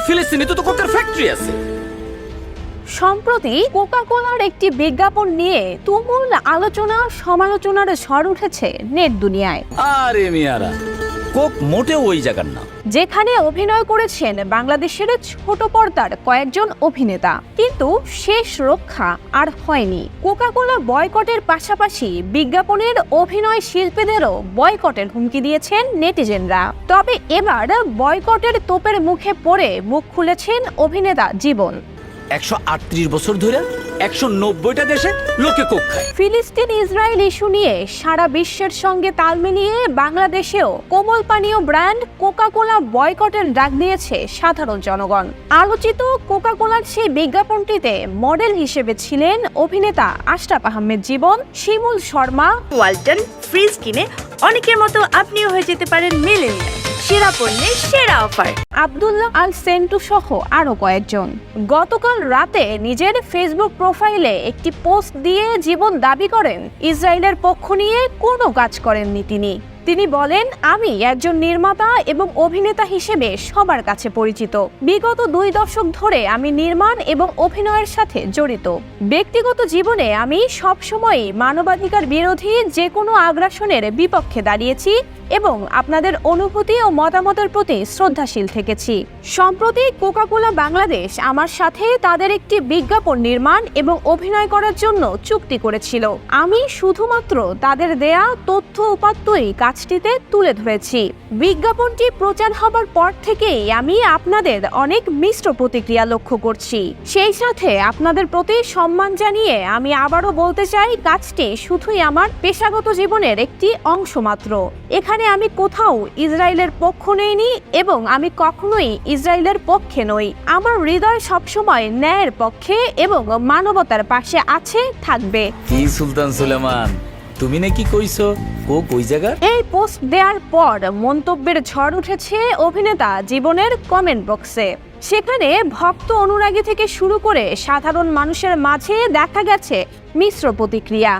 ফিলিস্তিনে তো কোকের ফ্যাক্টরি আছে। সম্প্রতি কোকা কোলার একটি বিজ্ঞাপন নিয়ে তুমুল আলোচনা সমালোচনার ঝড় উঠেছে নেট দুনিয়ায়। আরে মিয়ারা, কোক মোটেও ওই জায়গার না। যেখানে অভিনয় করেছেন বাংলাদেশের ছোট পর্দার কয়েকজন অভিনেতা, কিন্তু শেষ রক্ষা আর হয়নি। কোকা কোলা বয়কটের পাশাপাশি বিজ্ঞাপনের অভিনয় শিল্পীদেরও বয়কটের হুমকি দিয়েছেন নেটিজেনরা। তবে এবার বয়কটের তোপের মুখে পড়ে মুখ খুলেছেন অভিনেতা জীবন। 138 বছর ধরে 190টা দেশে লোকে কোক খায়। ফিলিস্তিন ইসরায়েল ইস্যু নিয়ে সারা বিশ্বের সঙ্গে তাল মিলিয়ে বাংলাদেশেও কোমল পানীয় ব্র্যান্ড কোকা কোলা বয়কটের ডাক দিয়েছে সাধারণ জনগণ। আলোচিত কোকা কোলার সেই বিজ্ঞাপনটিতে মডেল হিসেবে ছিলেন অভিনেতা আশরাফ আহমেদ জীবন, শিমুল শর্মা। ওয়ালটন ফ্রিজ কিনে অনেকের মতো আপনিও হয়ে যেতে পারেন মিলেনিয়াল। সেরা পণ্যের সেরা অফার। আব্দুল্লাহ আল সেন্টু সহ আরো কয়েকজন। গতকাল রাতে নিজের ফেসবুক প্রোফাইলে একটি পোস্ট দিয়ে জীবন দাবি করেন ইসরায়েলের পক্ষ নিয়ে কোনো কাজ করেননি তিনি বলেন, আমি একজন নির্মাতা এবং অভিনেতা হিসেবে সবার কাছে পরিচিত। বিগত 2 দশক ধরে আমি নির্মাণ এবং অভিনয়ের সাথে জড়িত। ব্যক্তিগত জীবনে আমি সবসময় মানবাধিকার বিরোধী যে কোনো আগ্রাসনের বিপক্ষে দাঁড়িয়েছি এবং আপনাদের অনুভূতি ও মতামতের প্রতি শ্রদ্ধাশীল থেকেছি। সম্প্রতি কোকা কোলা বাংলাদেশ আমার সাথে তাদের একটি বিজ্ঞাপন নির্মাণ এবং অভিনয় করার জন্য চুক্তি করেছিল। আমি শুধুমাত্র তাদের দেয়া তথ্য উপাত্তই কাজটিতে তুলে ধরেছি। বিজ্ঞাপনটি প্রচার হবার পর থেকেই আমি আপনাদের অনেক মিশ্র প্রতিক্রিয়া লক্ষ্য করছি। সেই সাথে আপনাদের প্রতি সম্মান জানিয়ে আমি আবারও বলতে চাই, কাজটি শুধুই আমার পেশাগত জীবনের একটি অংশ মাত্র। এখানে আমি কোথাও ইসরায়েলের পক্ষ নেইনি এবং আমি কখনোই ইসরায়েলের পক্ষে নই। আমার হৃদয় সবসময় ন্যায়ের পক্ষে এবং মানবতার পাশে আছে, থাকবে। কি সুলতান সুলেমান, তুমি নাকি কইছো কোক ওই জায়গা? এই পোস্ট দেওয়ার পর মন্তব্যের ঝড় উঠেছে অভিনেতা জীবনের কমেন্ট বক্সে। সেখানে ভক্ত অনুরাগী থেকে শুরু করে সাধারণ মানুষের মাঝে দেখা গেছে মিশ্র প্রতিক্রিয়া।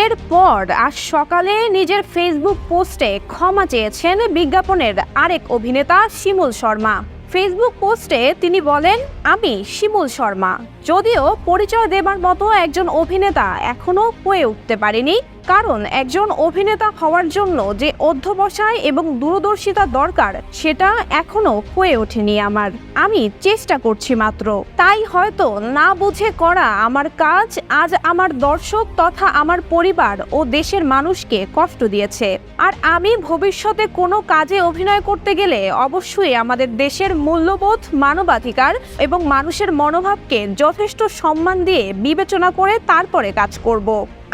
এরপর আজ সকালে নিজের ফেসবুক পোস্টে ক্ষমা চেয়েছেন বিজ্ঞাপনের আরেক অভিনেতা শিমুল শর্মা। ফেসবুক পোস্টে তিনি বলেন, আমি শিমুল শর্মা যদিও পরিচয় দেবার মতো একজন অভিনেতা এখনো হয়ে উঠতে পারিনি, কারণ একজন অভিনেতা হওয়ার জন্য যে অধ্যবসায় এবং দূরদর্শিতা দরকার সেটা এখনো হয়ে ওঠেনি আমার। আমি চেষ্টা করছি মাত্র। তাই হয়তো না বুঝে করা আমার কাজ আজ আমার দর্শক তথা আমার পরিবার ও দেশের মানুষকে কষ্ট দিয়েছে। আর আমি ভবিষ্যতে কোনো কাজে অভিনয় করতে গেলে অবশ্যই আমাদের দেশের মূল্যবোধ, মানবাধিকার এবং মানুষের মনোভাবকে যথেষ্ট সম্মান দিয়ে বিবেচনা করে তারপরে কাজ করব।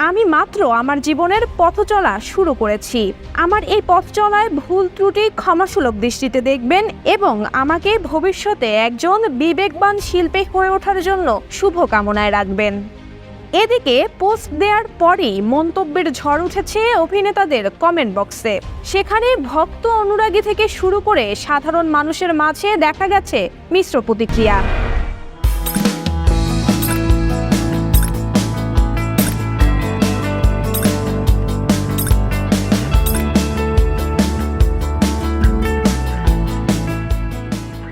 আমি মাত্র আমার জীবনের পথ চলা শুরু করেছি। আমার এই পথ চলায় ভুল ত্রুটি ক্ষমাসুলভ দৃষ্টিতে দেখবেন এবং আমাকে ভবিষ্যতে একজন বিবেকবান শিল্পী হয়ে ওঠার জন্য শুভকামনায় রাখবেন। এদিকে পোস্ট দেওয়ার পরই মন্তব্যের ঝড় উঠেছে অভিনেতাদের কমেন্ট বক্সে। সেখানে ভক্ত অনুরাগী থেকে শুরু করে সাধারণ মানুষের মাঝে দেখা গেছে মিশ্র প্রতিক্রিয়া।